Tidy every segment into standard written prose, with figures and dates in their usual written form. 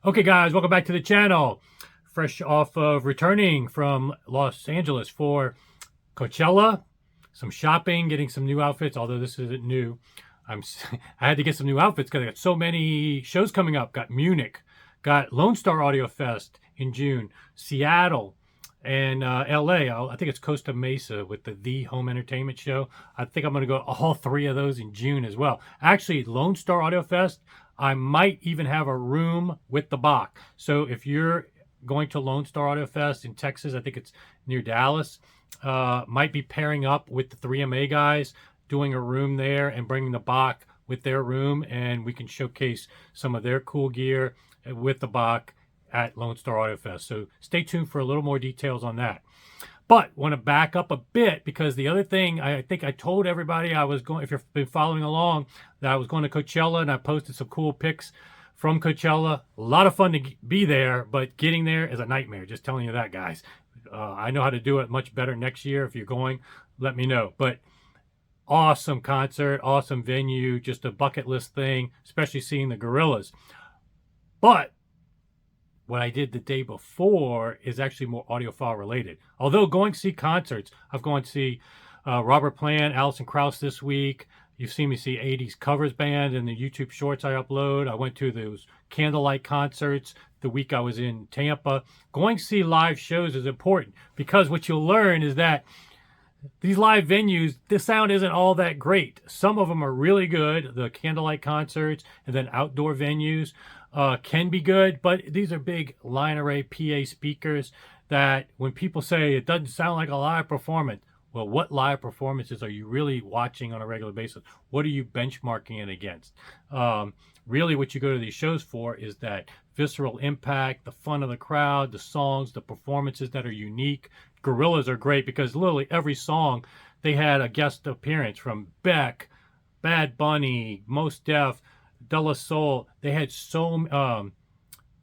Okay, guys, welcome back to the channel. Fresh off of returning from Los Angeles for Coachella, some shopping, getting some new outfits, although this isn't new. I had to get some new outfits because I got so many shows coming up. Got Munich, got Lone Star Audio Fest in June, Seattle, and LA. I think it's Costa Mesa with the Home Entertainment Show. I think I'm going to go to all three of those in June as well. Actually, Lone Star Audio Fest, I might even have a room with the Bach. So if you're going to Lone Star Audio Fest in Texas, I think it's near Dallas, might be pairing up with the 3MA guys, doing a room there and bringing the Bach with their room, and we can showcase some of their cool gear with the Bach at Lone Star Audio Fest. So stay tuned for a little more details on that. But want to back up a bit because the other thing, I think I told everybody I was going, if you've been following along, that I was going to Coachella, and I posted some cool pics from Coachella. A lot of fun to be there, but getting there is a nightmare. Just telling you that, guys. I know how to do it much better next year. If you're going, let me know. But awesome concert, awesome venue, just a bucket list thing, especially seeing the Gorillas. But what I did the day before is actually more audiophile related. Although going to see concerts, I've gone to see Robert Plant, Alison Krauss this week. You've seen me see 80s covers band in the YouTube shorts I upload. I went to those candlelight concerts the week I was in Tampa. Going to see live shows is important because what you'll learn is that these live venues, the sound isn't all that great. Some of them are really good, the candlelight concerts, and then outdoor venues can be good, but these are big line array PA speakers that when people say it doesn't sound like a live performance, well, what live performances are you really watching on a regular basis? What are you benchmarking it against? Really what you go to these shows for is that visceral impact, the fun of the crowd, the songs, the performances that are unique. Gorillas are great because literally every song they had a guest appearance from Beck, Bad Bunny, Mos Def, De La Soul. They had so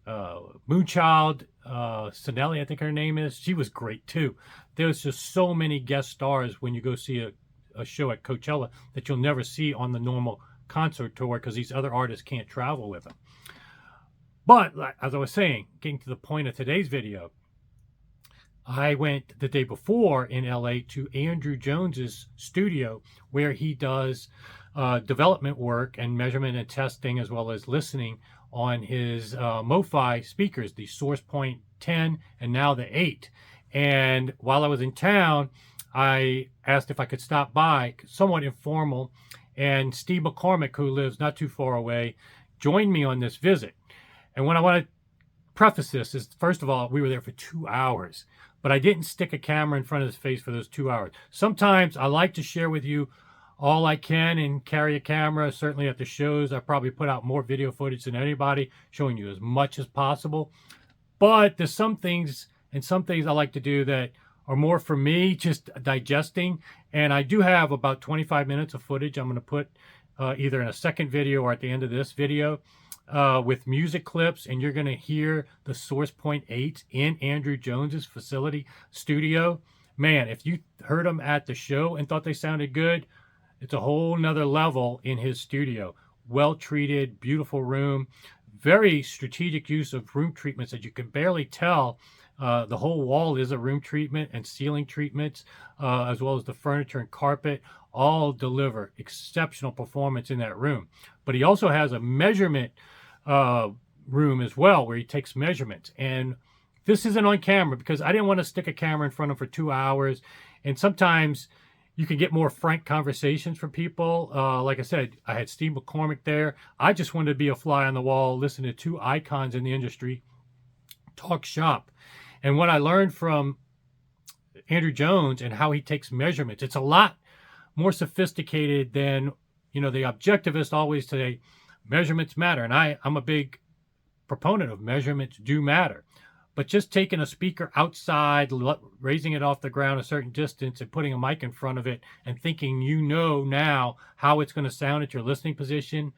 Moonchild, Sinelli, I think her name is. She was great too. There's just so many guest stars when you go see a show at Coachella that you'll never see on the normal concert tour because these other artists can't travel with them. But as I was saying, getting to the point of today's video, I went the day before in LA to Andrew Jones's studio where he does development work and measurement and testing as well as listening on his MoFi speakers, the SourcePoint 10 and now the 8. And while I was in town, I asked if I could stop by, somewhat informal, and Steve McCormack, who lives not too far away, joined me on this visit. And what I want to preface this is, first of all, we were there for 2 hours, but I didn't stick a camera in front of his face for those 2 hours. Sometimes I like to share with you all I can and carry a camera. Certainly at the shows, I probably put out more video footage than anybody, showing you as much as possible. But there's some things I like to do that are more for me, just digesting. And I do have about 25 minutes of footage I'm going to put either in a second video or at the end of this video with music clips. And you're going to hear the SourcePoint 8 in Andrew Jones's facility studio. Man, if you heard them at the show and thought they sounded good, it's a whole nother level in his studio. Well-treated, beautiful room, very strategic use of room treatments that you can barely tell. The whole wall is a room treatment and ceiling treatments, as well as the furniture and carpet, all deliver exceptional performance in that room. But he also has a measurement room as well, where he takes measurements. And this isn't on camera because I didn't want to stick a camera in front of him for 2 hours. And sometimes you can get more frank conversations from people. Like I said, I had Steve McCormack there. I just wanted to be a fly on the wall, listen to two icons in the industry talk shop. And what I learned from Andrew Jones and how he takes measurements, it's a lot more sophisticated than, you know, the objectivists always say measurements matter. And I'm a big proponent of measurements do matter. But just taking a speaker outside, raising it off the ground a certain distance and putting a mic in front of it and thinking you know now how it's going to sound at your listening position,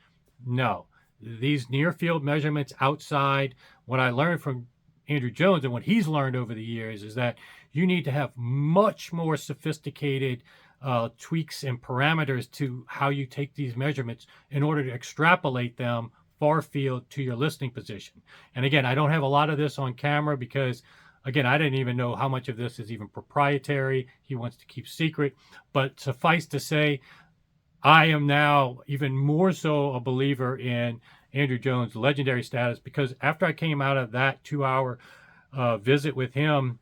no. These near field measurements outside, what I learned from Andrew Jones and what he's learned over the years is that you need to have much more sophisticated tweaks and parameters to how you take these measurements in order to extrapolate them far field to your listening position. And again, I don't have a lot of this on camera because, again, I didn't even know how much of this is even proprietary. He wants to keep secret. But suffice to say, I am now even more so a believer in Andrew Jones' legendary status, because after I came out of that 2-hour visit with him,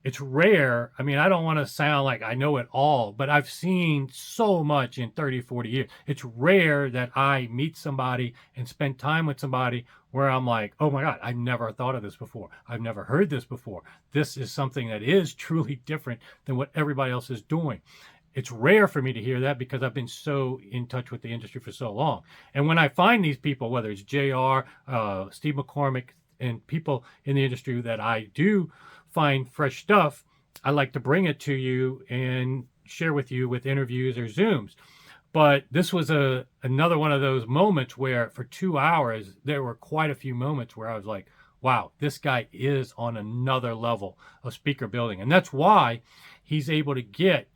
it's rare. I mean, I don't want to sound like I know it all, but I've seen so much in 30, 40 years. It's rare that I meet somebody and spend time with somebody where I'm like, oh my God, I never thought of this before. I've never heard this before. This is something that is truly different than what everybody else is doing. It's rare for me to hear that because I've been so in touch with the industry for so long. And when I find these people, whether it's JR, Steve McCormack, and people in the industry that I do find fresh stuff, I like to bring it to you and share with you with interviews or Zooms. But this was another one of those moments where for 2 hours, there were quite a few moments where I was like, wow, this guy is on another level of speaker building. And that's why he's able to get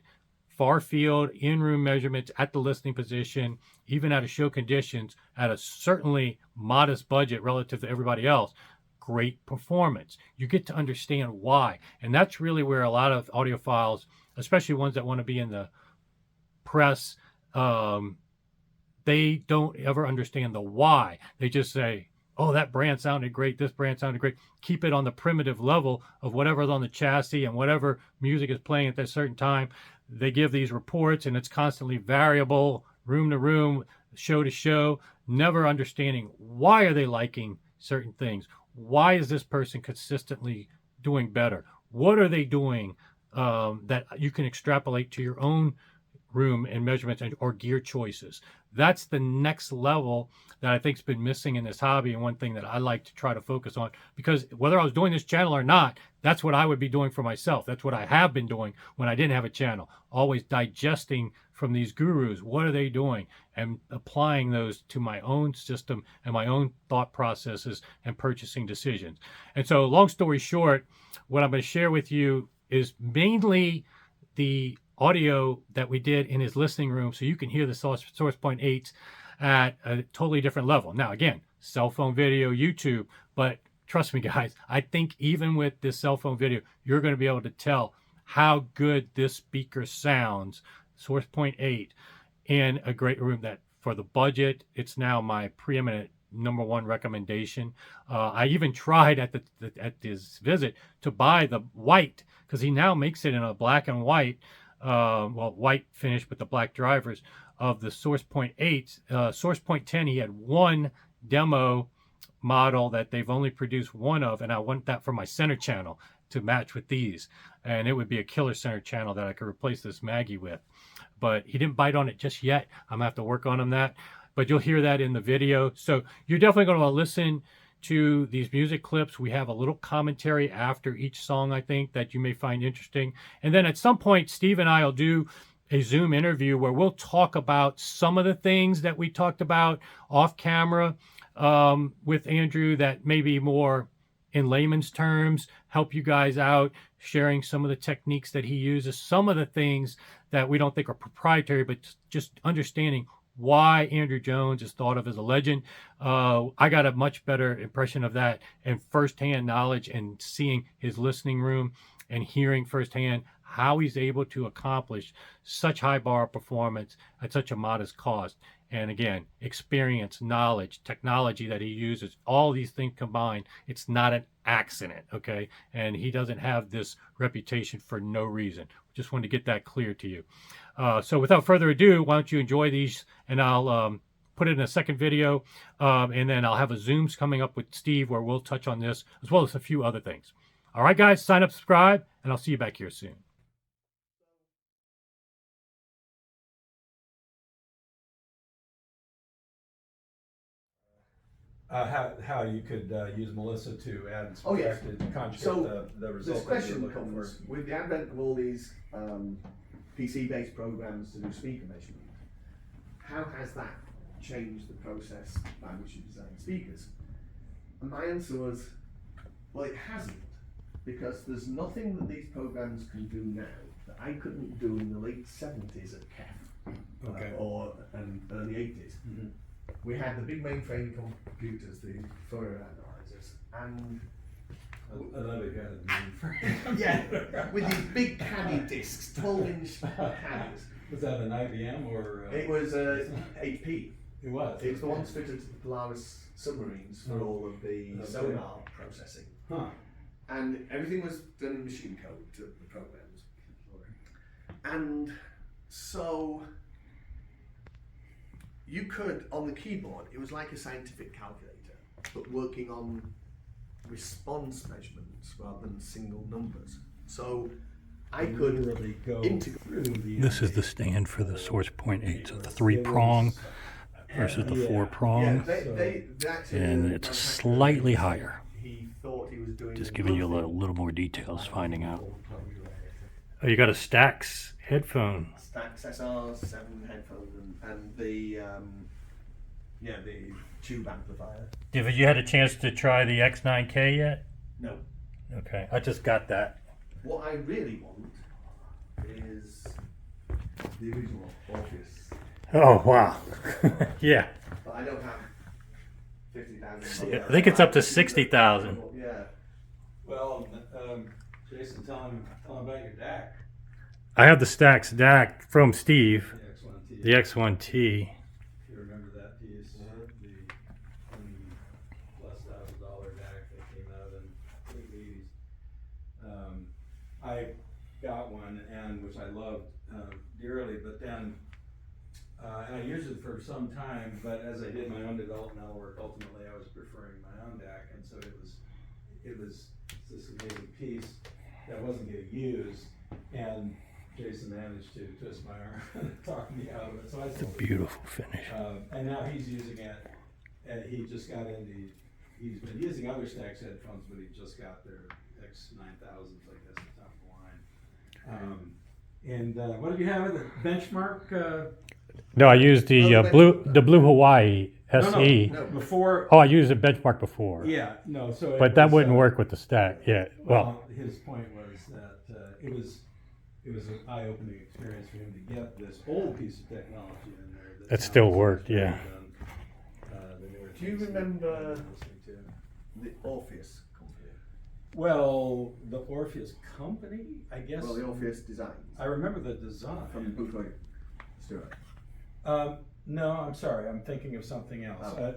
far field, in-room measurements at the listening position, even out of show conditions, at a certainly modest budget relative to everybody else. Great performance. You get to understand why. And that's really where a lot of audiophiles, especially ones that want to be in the press, they don't ever understand the why. They just say, oh, that brand sounded great, this brand sounded great. Keep it on the primitive level of whatever's on the chassis and whatever music is playing at that certain time. They give these reports and it's constantly variable, room to room, show to show, never understanding why are they liking certain things. Why is this person consistently doing better? What are they doing that you can extrapolate to your own room and measurements or gear choices? That's the next level that I think's been missing in this hobby, and one thing that I like to try to focus on, because whether I was doing this channel or not, that's what I would be doing for myself. That's what I have been doing when I didn't have a channel, always digesting from these gurus. What are they doing? And applying those to my own system and my own thought processes and purchasing decisions. And so long story short, what I'm going to share with you is mainly the audio that we did in his listening room, so you can hear the SourcePoint 8s at a totally different level. Now, again, cell phone video, YouTube, but trust me, guys, I think even with this cell phone video, you're going to be able to tell how good this speaker sounds, SourcePoint 8, in a great room. That for the budget, it's now my preeminent #1 recommendation. I even tried at this visit to buy the white, because he now makes it in a black and white, white finish with the black drivers of the SourcePoint 8. SourcePoint 10, he had one demo model that they've only produced one of, and I want that for my center channel to match with these, and it would be a killer center channel that I could replace this Maggie with. But he didn't bite on it just yet. I'm gonna have to work on that, but you'll hear that in the video. So you're definitely going to listen to these music clips. We have a little commentary after each song, I think, that you may find interesting. And then at some point, Steve and I will do a Zoom interview where we'll talk about some of the things that we talked about off camera with Andrew that may be more in layman's terms, help you guys out, sharing some of the techniques that he uses, some of the things that we don't think are proprietary, but just understanding why Andrew Jones is thought of as a legend. I got a much better impression of that and firsthand knowledge, and seeing his listening room and hearing firsthand how he's able to accomplish such high bar performance at such a modest cost. And again, experience, knowledge, technology that he uses, all these things combined, it's not an accident, okay? And he doesn't have this reputation for no reason. Just wanted to get that clear to you. So without further ado, why don't you enjoy these, and I'll put it in a second video, and then I'll have a Zooms coming up with Steve where we'll touch on this as well as a few other things. All right, guys, sign up, subscribe, and I'll see you back here soon. How you could use Melissa to add and Oh, yeah. subtract and conjugate So the result this that you're question looking comes for. with the advent of all these PC-based programs to do speaker measurement. How has that changed the process by which you design speakers? And my answer was, well, it hasn't, because there's nothing that these programs can do now that I couldn't do in the late 70s at KEF, Okay. or early 80s. Mm-hmm. we had the big mainframe computers, the Fourier analyzers, and I love it, guys. yeah, with these big caddy discs, 12-inch caddies. Was that an IBM or? It was HP. It was. It was the ones fitted to the Polaris submarines for all of the sonar processing. Huh. And everything was done in machine code to the programs. And so you could, on the keyboard, it was like a scientific calculator, but working on response measurements rather than single numbers. So I could really go integrate. through the. This is the stand for the SourcePoint 8. So the 3-prong versus the 4-prong. Yeah, they actually, And it's slightly higher. He thought he was doing Just the giving you a good little more details, finding out. Oh, you got a Stax headphone. Stax SR7 headphones and the the tube amplifier. Have you had a chance to try the X9K yet? No. Okay, I just got that. What I really want is the original Orpheus, Oh, wow. Yeah. but I don't have 50,000. I think it's up to 60,000. Yeah. Well, Jason, tell him about your DAC. I have the Stax DAC from Steve, The X1T. the X1T. If you remember that piece, the $20,000+ DAC that came out in the late 80s. I got one, and which I loved dearly, but then and I used it for some time, but as I did my own developmental work, ultimately I was preferring my own DAC, and so it was this amazing piece that wasn't getting used, and Jason managed to twist my arm and talk me out of it. So I It's a beautiful finish. and now he's using it, and he just got into, he's been using other Stax headphones, but he just got their X9000s, I guess, the top of the line. And what did you have? The benchmark? No, I used the Blue Hawaii SE. No. Before. Oh, I used a benchmark before. Yeah, no. So. It But that was, wouldn't work with the Stack. Yeah. Well, his point was that it was an eye-opening experience for him to get this old piece of technology in there. That still worked, yeah. Do you remember the Orpheus company? Well, the Orpheus company, I guess. Well, the Orpheus designs. I remember the design. From Boothroyd Stewart. No, I'm sorry. I'm thinking of something else. Oh.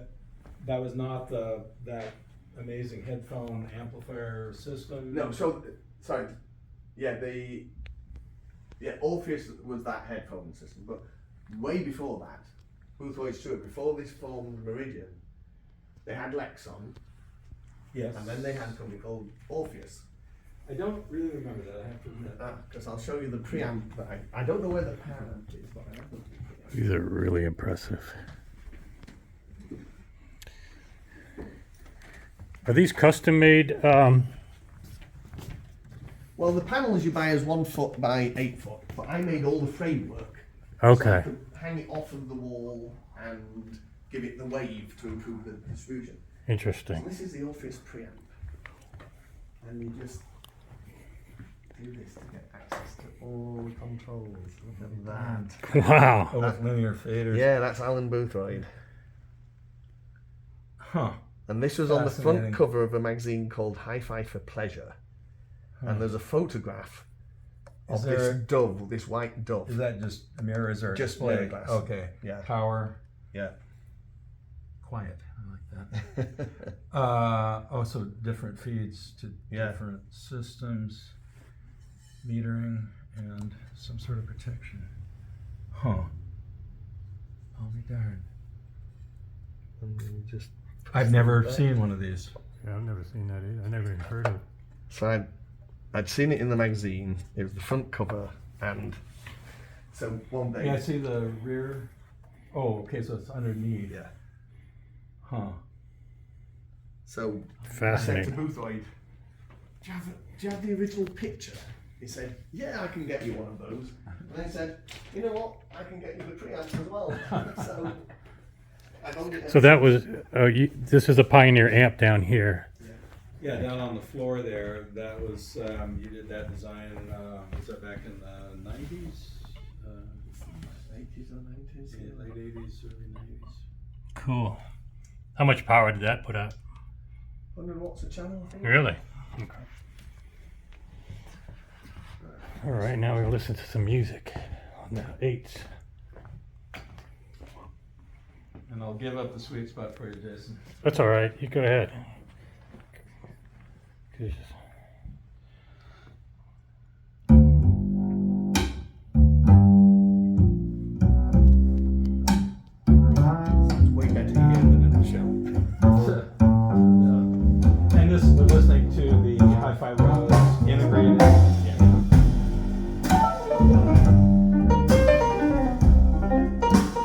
That was not that amazing headphone amplifier system. No, so sorry. Yeah, Orpheus was that headphone system, but way before that, Boothroyd Stewart, before this formed Meridian, they had Lexon, Yes. and then they had a company called Orpheus. I don't really remember that. I have to admit. Because I'll show you the preamp that I don't know where the preamp is, but I have the preamp. these are really impressive. Are these custom made? Well, the panels you buy is 1 foot by 8 foot, but I made all the framework. So I Okay. could hang it off of the wall and give it the wave to improve the distribution. So Interesting. this is the Orpheus preamp. And you just do this to get access to all the controls. Look at that. Wow. Oh, with linear faders. Yeah, that's Alan Boothroyd. Huh. And this was on the Fascinating. front cover of a magazine called Hi-Fi for Pleasure. And there's a photograph Is of this there- dove, this white dove. Is that just mirrors or Just display? mirror glass. Okay. Yeah. Power. Yeah. Quiet. I like that. So different feeds to Yeah. different systems, metering, and some sort of protection. Huh. I'll be darned. And then just I've never seen one of these. Yeah, I've never seen that either. I never even heard of it. So I'd seen it in the magazine. It was the front cover, and so one day. Yeah, I see the rear. Oh, okay, so it's underneath. Yeah. Huh. So I said to Fascinating. Boothroyd, do you have the original picture? He said, yeah, I can get you one of those. And I said, you know what? I can get you the preamp as well. So I owned it. So that was, this is a Pioneer amp down here. Yeah, down on the floor there. That was you did that design. Was that back in the 90s? 80s or 90s. Yeah, late 80s, early 90s. Cool. How much power did that put out? 100 watts a channel, I think. Really? Okay. All right, now we'll listen to some music on the 8s. And I'll give up the sweet spot for you, Jason. That's all right. You go ahead. It's way better here than in the show. And this, we're listening to the Hi-Fi Rose integrated.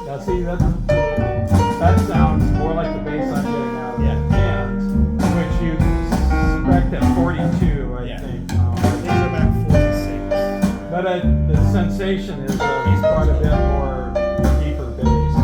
Now see, that sounds more like the bass I'm getting out of the hands, which you spec at 42, I think. These are about 46. But the sensation is quite a bit more deeper bass.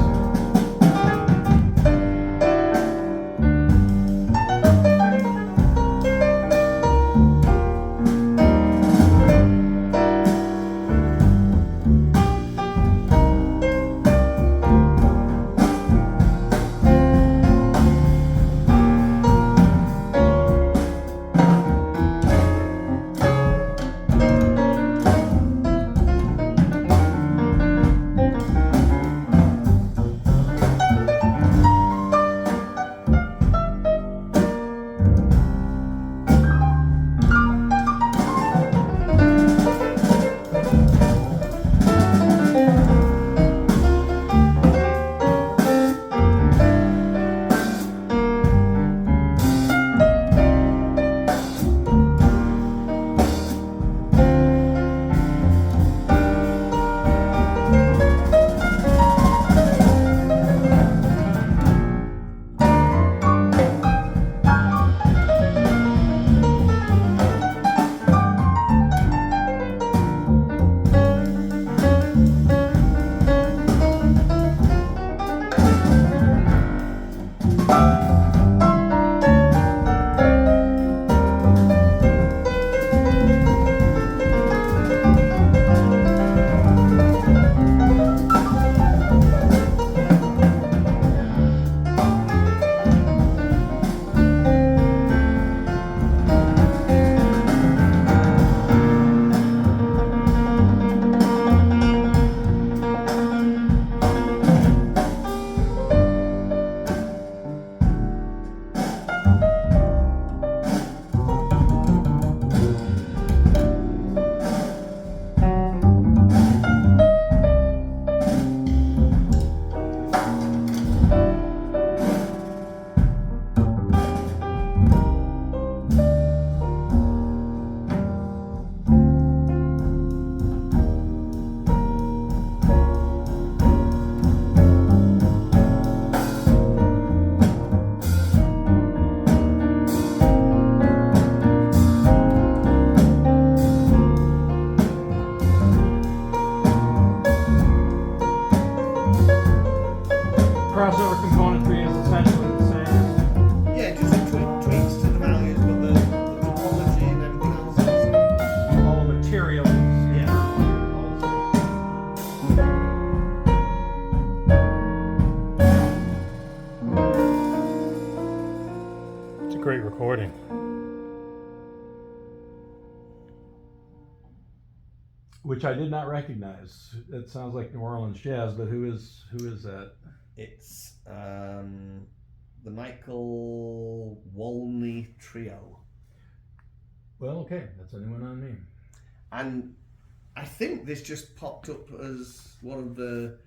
Crossover componentry is essentially the same. Yeah, just tweaks to the values, but the topology and everything else is the same. All the materials. It's a great recording. Which I did not recognize. It sounds like New Orleans jazz, but who is that? It's the Michael Wolney Trio. Well, okay, that's a new one on me. And I think this just popped up as one of the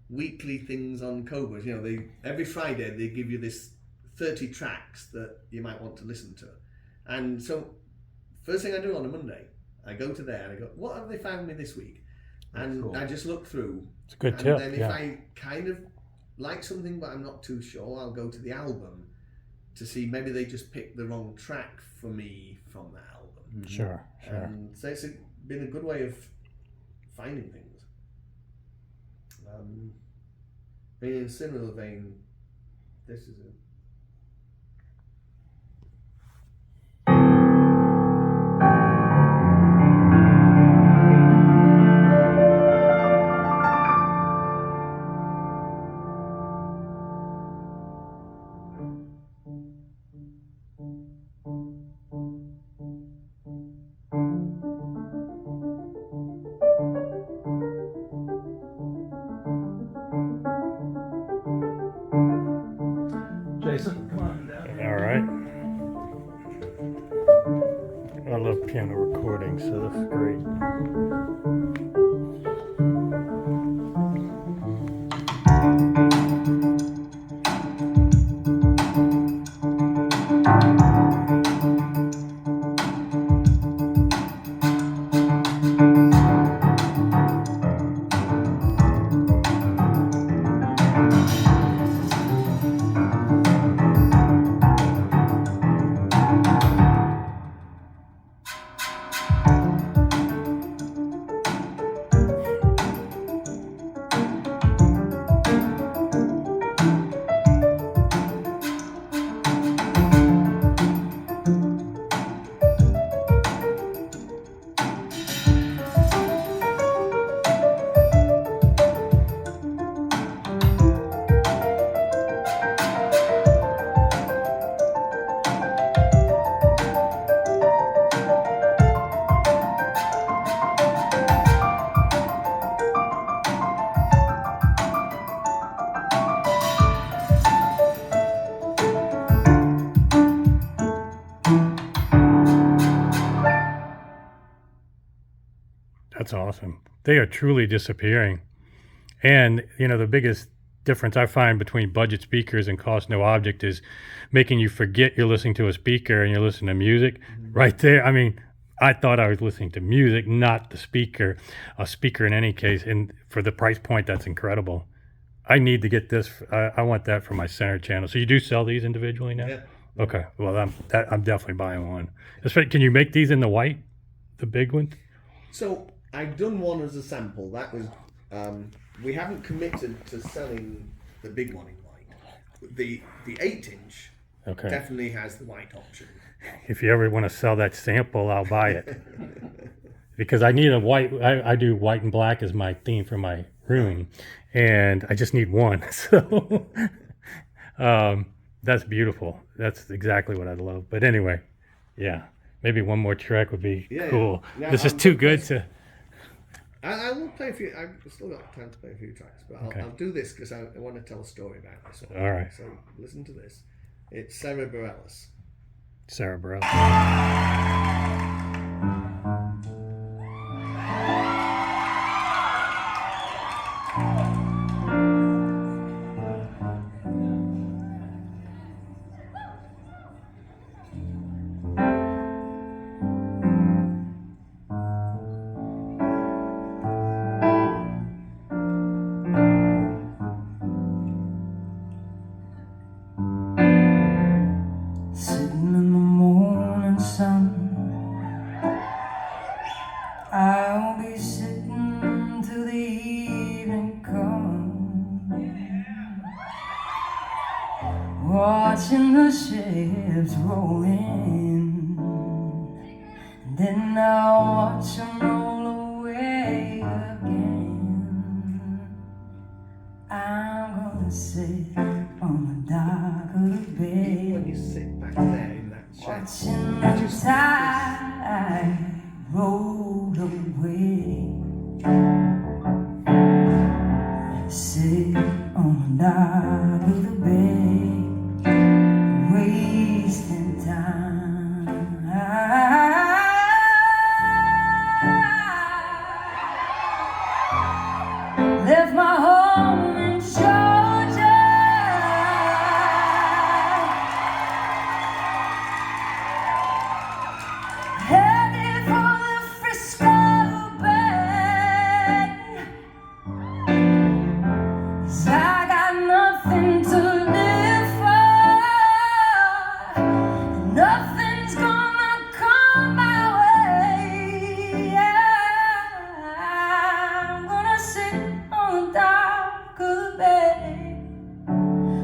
weekly things on Cobras. You know, every Friday they give you this 30 tracks that you might want to listen to. And so, first thing I do on a Monday, I go to there and I go, what have they found me this week? And cool. I just look through. It's a good tip. And then if I kind of like something but I'm not too sure, I'll go to the album to see maybe they just picked the wrong track for me from that album. Sure. And so it's been a good way of finding things. In a similar vein, this is it. piano recording, so that's great. That's awesome. They are truly disappearing. And, you know, the biggest difference I find between budget speakers and cost no object is making you forget you're listening to a speaker and you're listening to music. Right there. I mean, I thought I was listening to music, not the speaker, a speaker in any case. And for the price point, that's incredible. I need to get this. I want that for my center channel. So you do sell these individually now? Yeah. Okay. Well, I'm definitely buying one. Can you make these in the white, the big one? So I've done one as a sample. That was we haven't committed to selling the big one in white. The 8-inch Okay. definitely has the white option. If you ever want to sell that sample, I'll buy it. Because I need a white. I do white and black as my theme for my room, and I just need one. So that's beautiful. That's exactly what I'd love. But anyway, yeah, maybe one more track would be cool. Yeah, This is too good to. I will play a few. I've still got time to play a few tracks, but I'll do this because I want to tell a story about this one. All right. So listen to this. It's Sarah Bareilles. Sarah Bareilles. Sitting in the morning sun, I'll be sitting till the evening comes, watching the ships roll in, and then I'll watch them roll away again. I'm gonna sit on the dock of the bay, When you sit back there in that chair, watching the tide roll away. Sit on the dock of the bay, wasting time. Left my home in Georgia, headed for the Frisco Bay. 'Cause I got nothing to live for, and nothing's gonna come my way. I'm gonna sit on the dock of the bay,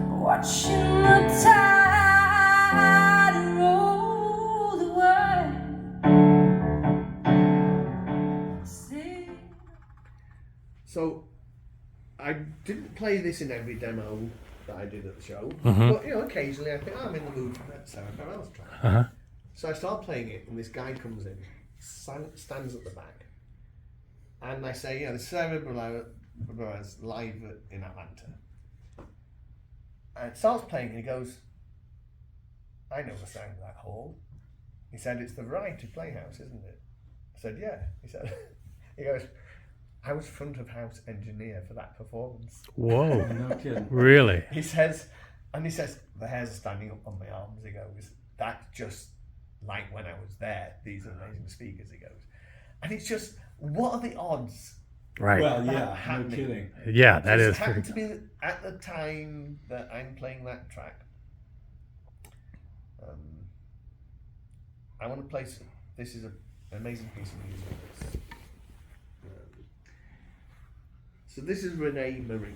watching the tide roll away. See? So I didn't play this in every demo that I did at the show, Mhm. but occasionally I think I'm in the mood for that Sarah Bareilles track. Uh-huh. So I start playing it, and this guy comes in, stands at the back, and I say, this is Sarah Bareilles live in Atlanta. And it starts playing, and he goes, I know the sound of that hall. He said, it's the Variety Playhouse, isn't it? I said, yeah. He said, he goes, I was front of house engineer for that performance. Whoa. No kidding. Really? He says, the hairs are standing up on my arms. He goes, that's just like when I was there, these amazing speakers, he goes. And it's just, what are the odds? Right. Well, that yeah, no happening? kidding. Yeah, that Just is happened pretty. to be at the time that I'm playing that track. I want to play some, this is an amazing piece of music. So this is Renee Marie.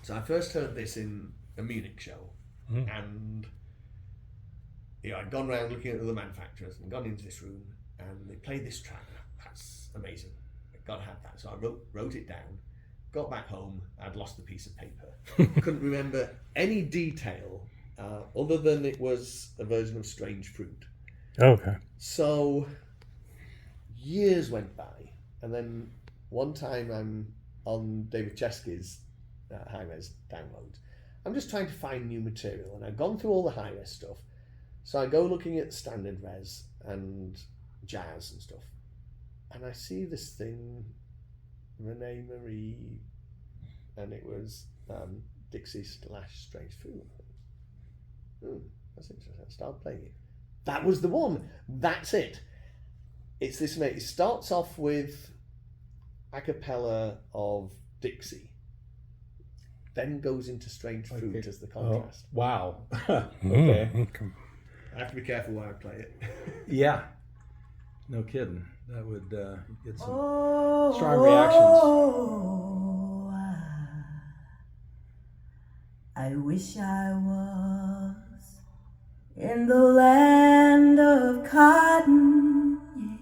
So I first heard this in a Munich show, and I'd gone around looking at other manufacturers and gone into this room, and they played this track. That's amazing. I've got to have that. So I wrote it down, got back home, I'd lost the piece of paper. Couldn't remember any detail other than it was a version of Strange Fruit. Okay. So years went by, and then one time I'm on David Chesky's high-res downloads. I'm just trying to find new material, and I've gone through all the high-res stuff. So I go looking at standard res and jazz and stuff, and I see this thing, Renee Marie, and it was Dixie / Strange Fruit. That's interesting. I started playing it. That was the one. That's it. It's this. It starts off with a cappella of Dixie, then goes into Strange Fruit as the contrast. Oh, wow. Okay. I have to be careful where I play it. Yeah. No kidding. That would get some strong reactions. Oh, I wish I was in the land of cotton. Yeah.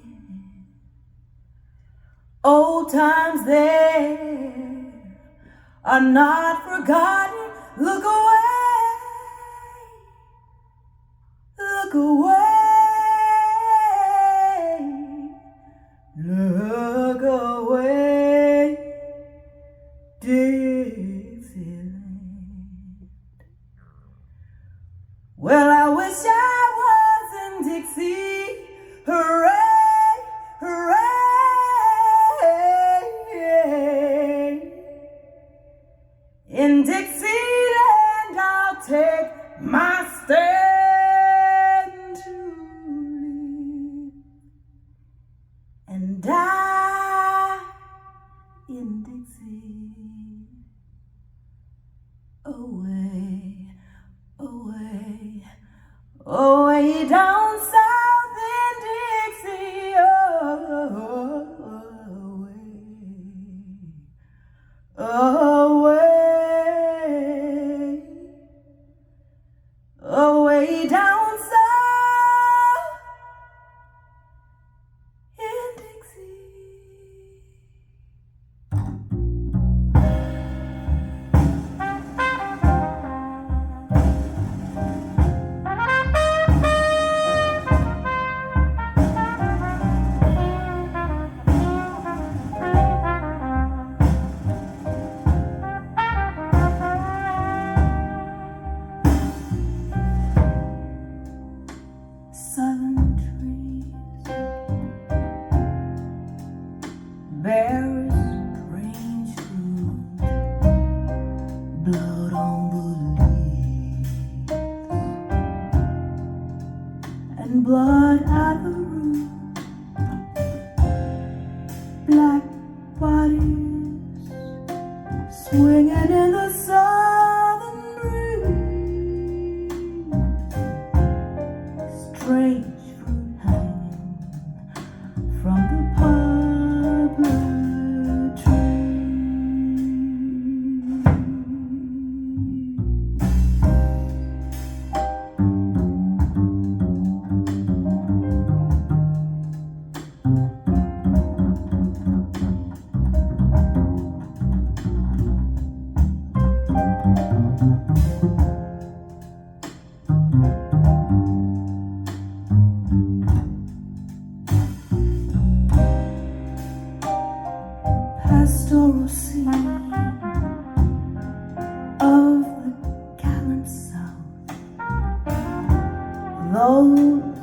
Old times there are not forgotten. Look away, look away, look away, Dixieland. Well, I wish I was in Dixie. Hooray, hooray. In Dixieland, I'll take my stand to live and die in Dixie. Away, away, away down south in Dixie. Away, away down south in Dixie. Southern trees bear strange fruit, blood on the leaves and blood at the root. Black bodies swinging in the southern breeze. Strange fruit hanging from the poplar tree. Pastoral scene of the gallant South. Those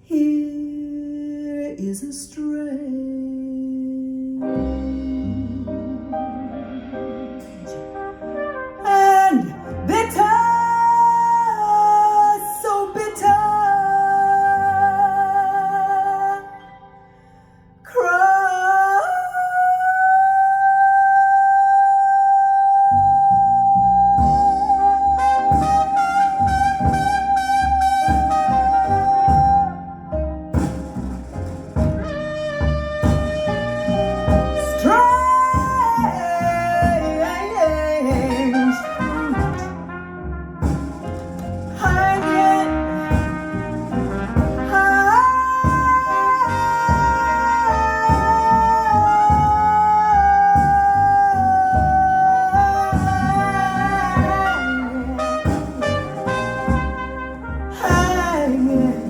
Here is a strange and bitter, so bitter cry. Strange hanging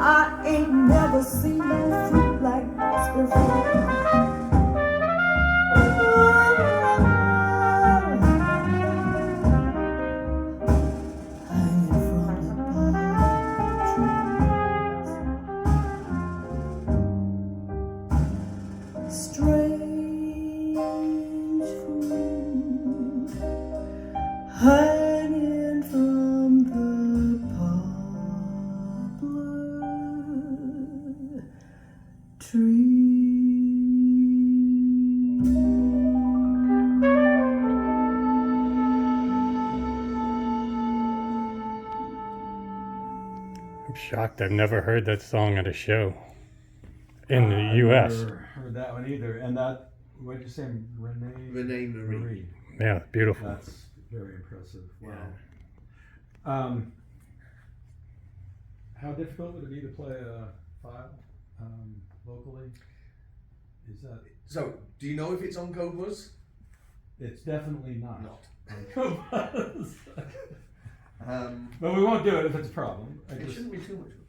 I ain't never seen no fruit like this before. Hanging from the palm trees. Strange fruit hanging from the poplar tree. I'm shocked. I've never heard that song at a show in the U.S. I've never heard that one either. And that, what did you say, Renee? Renee Marie. Yeah, beautiful. That's very impressive. Wow. Yeah. How difficult would it be to play a file locally? Is that? So, do you know if it's on Code Buzz? It's definitely not. Not. But we won't do it if it's a problem. It shouldn't be too much of a